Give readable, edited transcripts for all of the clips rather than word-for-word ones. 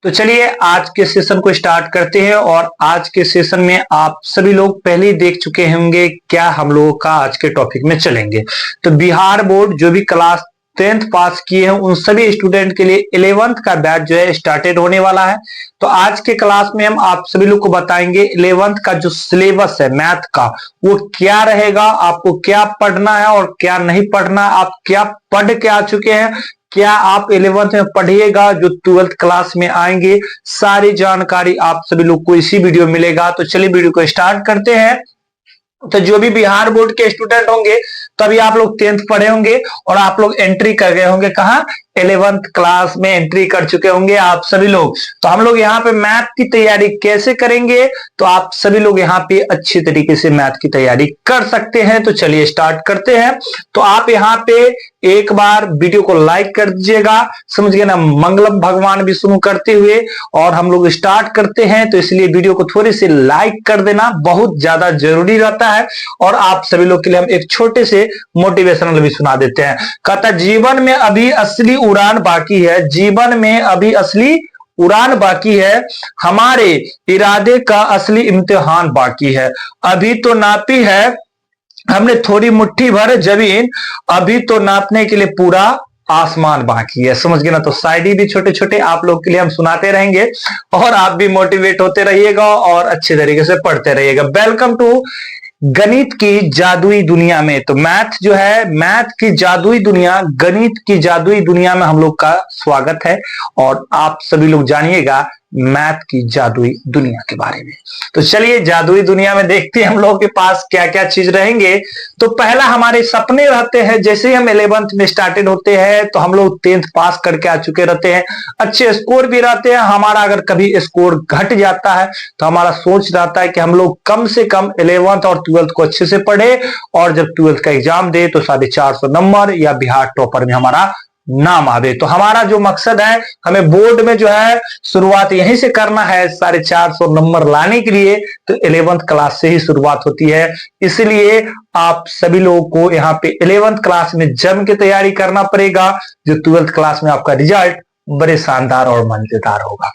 तो चलिए आज के सेशन को स्टार्ट करते हैं। और आज के सेशन में आप सभी लोग पहले ही देख चुके होंगे क्या हम लोगों का आज के टॉपिक में चलेंगे। तो बिहार बोर्ड जो भी क्लास 10th पास किए हैं उन सभी स्टूडेंट के लिए 11th का बैच जो है स्टार्टेड होने वाला है। तो आज के क्लास में हम आप सभी लोग को बताएंगे 11th का जो सिलेबस है मैथ का वो क्या रहेगा, आपको क्या पढ़ना है और क्या नहीं पढ़ना है, आप क्या पढ़ के आ चुके हैं, क्या आप 11th में पढ़िएगा, जो 12th क्लास में आएंगे, सारी जानकारी आप सभी लोग को इसी वीडियो में मिलेगा। तो चलिए वीडियो को स्टार्ट करते हैं। तो जो भी बिहार बोर्ड के स्टूडेंट होंगे तभी आप लोग 10th पढ़े होंगे और आप लोग एंट्री कर गए होंगे कहाँ, 11th क्लास में एंट्री कर चुके होंगे आप सभी लोग। तो हम लोग यहाँ पे मैथ की तैयारी कैसे करेंगे, तो आप सभी लोग यहाँ पे अच्छी तरीके से मैथ की तैयारी कर सकते हैं। तो चलिए स्टार्ट करते हैं। तो आप यहाँ पे एक बार वीडियो को लाइक कर दीजिएगा, समझ गए ना, मंगलम भगवान विष्णु करते हुए। और हम लोग स्टार्ट करते हैं तो इसलिए वीडियो को थोड़ी सी लाइक कर देना बहुत ज्यादा जरूरी रहता है। और आप सभी लोग के लिए हम एक छोटे से मोटिवेशनल भी सुना देते हैं। कहता जीवन में अभी असली उड़ान बाकी है, जीवन में अभी असली उड़ान बाकी है, हमारे इरादे का असली इम्तिहान बाकी है। अभी तो नापी है हमने थोड़ी मुट्ठी भर जमीन, अभी तो नापने के लिए पूरा आसमान बाकी है। समझ गए ना। तो शायरी भी छोटे छोटे आप लोग के लिए हम सुनाते रहेंगे और आप भी मोटिवेट होते रहिएगा और अच्छे तरीके से पढ़ते रहिएगा। वेलकम टू गणित की जादुई दुनिया में। तो मैथ जो है, मैथ की जादुई दुनिया, गणित की जादुई दुनिया में हम लोग का स्वागत है। और आप सभी लोग जानिएगा मैथ की जादुई दुनिया के बारे में। तो चलिए जादुई दुनिया में देखते हैं हम लोगों के पास क्या क्या चीज रहेंगे। तो पहला हमारे सपने रहते हैं, जैसे ही हम 11th में स्टार्टेड होते हैं तो हम लोग 10th पास करके आ चुके रहते हैं, अच्छे स्कोर भी रहते हैं। हमारा अगर कभी स्कोर घट जाता है तो हमारा सोच रहता है कि हम लोग कम से कम 11th और 12th को अच्छे से पढ़े और जब 12th का एग्जाम दे तो 450 नंबर या बिहार टॉपर में हमारा नाम आवे। तो हमारा जो मकसद है, हमें बोर्ड में जो है शुरुआत यहीं से करना है 450 नंबर लाने के लिए। तो 11th क्लास से ही शुरुआत होती है, इसलिए आप सभी लोगों को यहाँ पे 11th क्लास में जम के तैयारी करना पड़ेगा, जो 12th क्लास में आपका रिजल्ट बड़े शानदार और मजेदार होगा।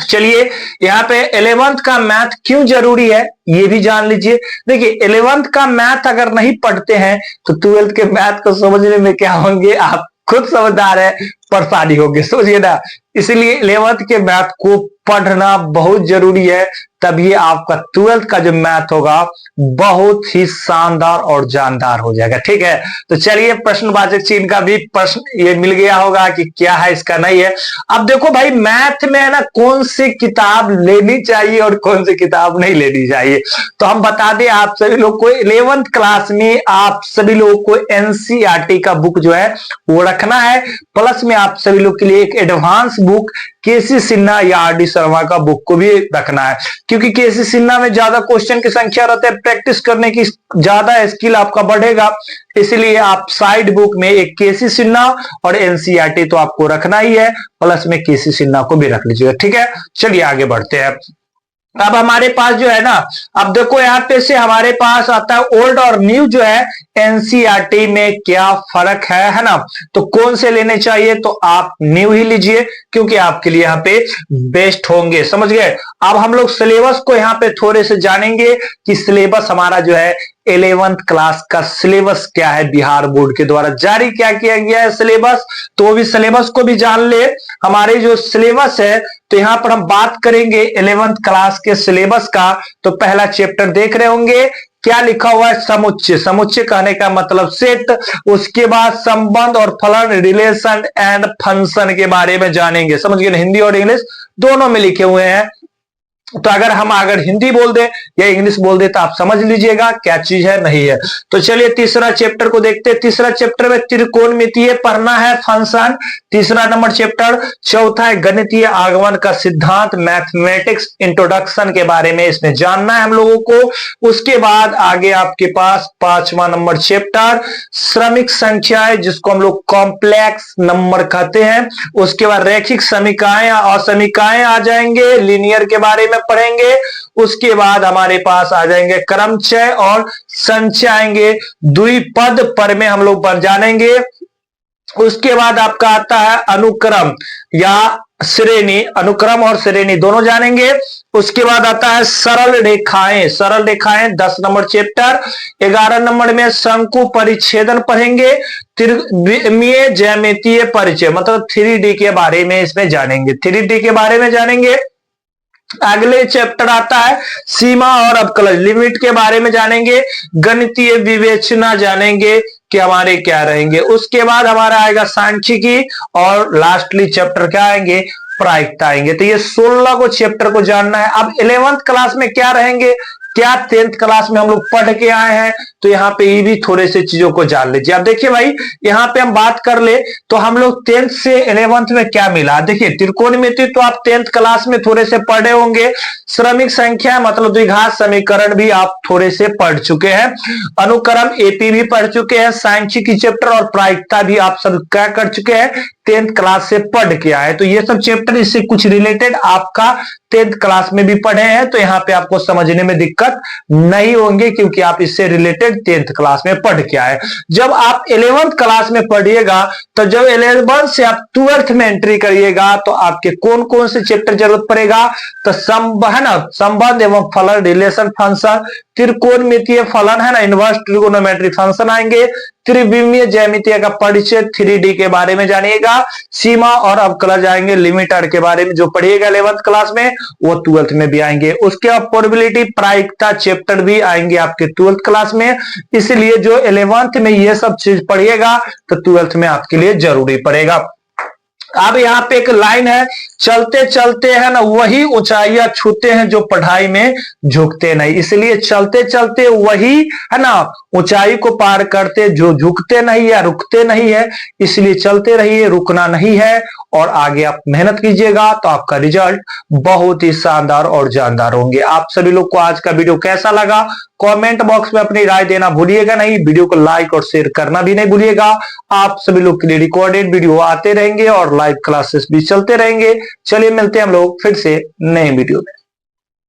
चलिए यहाँ पे 11th का मैथ क्यों जरूरी है ये भी जान लीजिए। देखिए 11th का मैथ अगर नहीं पढ़ते हैं तो 12th के मैथ को समझने में क्या होंगे, आप खुद समझदार है, परेशानी होगी, समझिए ना। इसलिए 11th के मैथ को पढ़ना बहुत जरूरी है, तभी आपका 12th का जो मैथ होगा बहुत ही शानदार और जानदार हो जाएगा। ठीक है। तो चलिए प्रश्नवाचक चिन्ह का भी प्रश्न ये मिल गया होगा कि क्या है इसका नहीं है। अब देखो भाई मैथ में है ना कौन सी किताब लेनी चाहिए और कौन सी किताब नहीं लेनी चाहिए। तो हम बता दें आप सभी लोग को 11th क्लास में आप सभी लोगों को एनसीईआरटी का बुक जो है वो रखना है। प्लस में आप सभी लोग के लिए एक एडवांस बुक केसी सिन्हा या आर डी शर्मा का बुक को भी रखना है, क्योंकि केसी सिन्हा में ज्यादा क्वेश्चन की संख्या रहती है, प्रैक्टिस करने की ज्यादा स्किल आपका बढ़ेगा। इसलिए आप साइड बुक में एक केसी सिन्हा और एनसीईआरटी तो आपको रखना ही है, प्लस में केसी सिन्हा को भी रख लीजिएगा। ठीक है। चलिए आगे बढ़ते हैं। अब हमारे पास जो है ना, अब देखो यहाँ पे से हमारे पास आता है ओल्ड और न्यू जो है एनसीईआरटी में क्या फर्क है ना। तो कौन से लेने चाहिए, तो आप न्यू ही लीजिए क्योंकि आपके लिए यहाँ पे बेस्ट होंगे। समझ गए। अब हम लोग सिलेबस को यहाँ पे थोड़े से जानेंगे कि सिलेबस हमारा जो है 11th क्लास का सिलेबस क्या है, बिहार बोर्ड के द्वारा जारी क्या किया गया है सिलेबस। तो भी सिलेबस को भी जान ले। हमारे जो सिलेबस है तो यहां पर हम बात करेंगे 11th क्लास के सिलेबस का। तो पहला चैप्टर देख रहे होंगे क्या लिखा हुआ है, समुच्चय। समुच्चय कहने का मतलब सेट। उसके बाद संबंध और फलन, रिलेशन एंड फंक्शन के बारे में जानेंगे। समझ गए, हिंदी और इंग्लिश दोनों में लिखे हुए हैं। तो अगर हिंदी बोल दे या इंग्लिश बोल दे तो आप समझ लीजिएगा क्या चीज है नहीं है। तो चलिए तीसरा चैप्टर को देखते हैं। तीसरा चैप्टर में त्रिकोणमितीय पढ़ना है, फंक्शन, तीसरा नंबर चैप्टर। चौथा है गणितीय आगमन का सिद्धांत, मैथमेटिक्स इंट्रोडक्शन के बारे में इसमें जानना है हम लोगों को। उसके बाद आगे आपके पास 5वां नंबर चैप्टर श्रमिक संख्याएं, जिसको हम लोग कॉम्प्लेक्स नंबर कहते हैं। उसके बाद रैखिक समीकाएं और समीकाएं आ जाएंगे, लीनियर के बारे में पढ़ेंगे। उसके बाद हमारे पास आ जाएंगे क्रमचय और संचय आएंगे, द्विपद पर में हम लोग पर जानेंगे। उसके बाद आपका आता है अनुक्रम या श्रेणी, अनुक्रम और श्रेणी दोनों जानेंगे। उसके बाद आता है सरल रेखाएं। सरल रेखाएं 10 नंबर चैप्टर। 11 नंबर में शंकु परिच्छेदन पढ़ेंगे। त्रिविमीय ज्यामितीय परिचय मतलब 3D के बारे में इसमें जानेंगे। 3D के बारे में जानेंगे। अगले चैप्टर आता है सीमा और अवकलज, लिमिट के बारे में जानेंगे। गणितीय विवेचना जानेंगे कि हमारे क्या रहेंगे। उसके बाद हमारा आएगा सांख्यिकी और लास्टली चैप्टर क्या आएंगे, प्रायिकता आएंगे। तो ये 16 को चैप्टर को जानना है। अब 11th क्लास में क्या रहेंगे, क्या 10th क्लास में हम लोग पढ़ के आए हैं, तो यहाँ पे ये भी थोड़े से चीजों को जान लीजिए। अब देखिए भाई, यहाँ पे हम बात कर ले तो हम लोग 10th से 11th में क्या मिला। देखिए त्रिकोणमिति तो आप 10th क्लास में थोड़े से पढ़े होंगे। श्रमिक संख्या मतलब द्विघात समीकरण भी आप थोड़े से पढ़ चुके हैं। अनुक्रम एपी भी पढ़ चुके हैं। सांख्यिकी चैप्टर और प्रायिकता भी आप सब क्या कर चुके हैं, 10th क्लास से पढ़ के आए। तो ये सब चैप्टर इससे कुछ रिलेटेड आपका 10th क्लास में भी पढ़े हैं, तो यहाँ पे आपको समझने में दिक्कत नहीं होंगे क्योंकि आप इससे रिलेटेड 10th क्लास में पढ़ के आए। जब आप 11th क्लास में पढ़िएगा तो जब 11th से आप 12th में एंट्री करिएगा तो आपके कौन कौन से चैप्टर जरूरत पड़ेगा, तो संबंध एवं फलन, रिलेशन फंक्शन, त्रिकोणमितीय फलन है ना, इनवर्स ट्रिगोनोमेट्री फंक्शन आएंगे। त्रिविमीय ज्यामितीय का परिचय 3D के बारे में जानिएगा। सीमा और अवकलज आएंगे, लिमिटर के बारे में जो पढ़िएगा 11th क्लास में वो 12th में भी आएंगे। उसके बाद प्रोबेबिलिटी, प्रायिकता चैप्टर भी आएंगे आपके 12th क्लास में। इसलिए जो 11th में ये सब चीज पढ़िएगा तो 12th में आपके लिए जरूरी पड़ेगा। अब यहाँ पे एक लाइन है, चलते चलते है ना वही ऊंचाइयां छूते हैं जो पढ़ाई में झुकते नहीं। इसलिए चलते चलते वही है ना ऊंचाई को पार करते जो झुकते नहीं या रुकते नहीं है। इसलिए चलते रहिए, रुकना नहीं है और आगे आप मेहनत कीजिएगा तो आपका रिजल्ट बहुत ही शानदार और जानदार होंगे। आप सभी लोग को आज का वीडियो कैसा लगा कमेंट बॉक्स में अपनी राय देना भूलिएगा नहीं। वीडियो को लाइक और शेयर करना भी नहीं भूलिएगा। आप सभी लोग के लिए रिकॉर्डेड वीडियो आते रहेंगे और लाइव क्लासेस भी चलते रहेंगे। चलिए मिलते हैं हम लोग फिर से नए वीडियो में।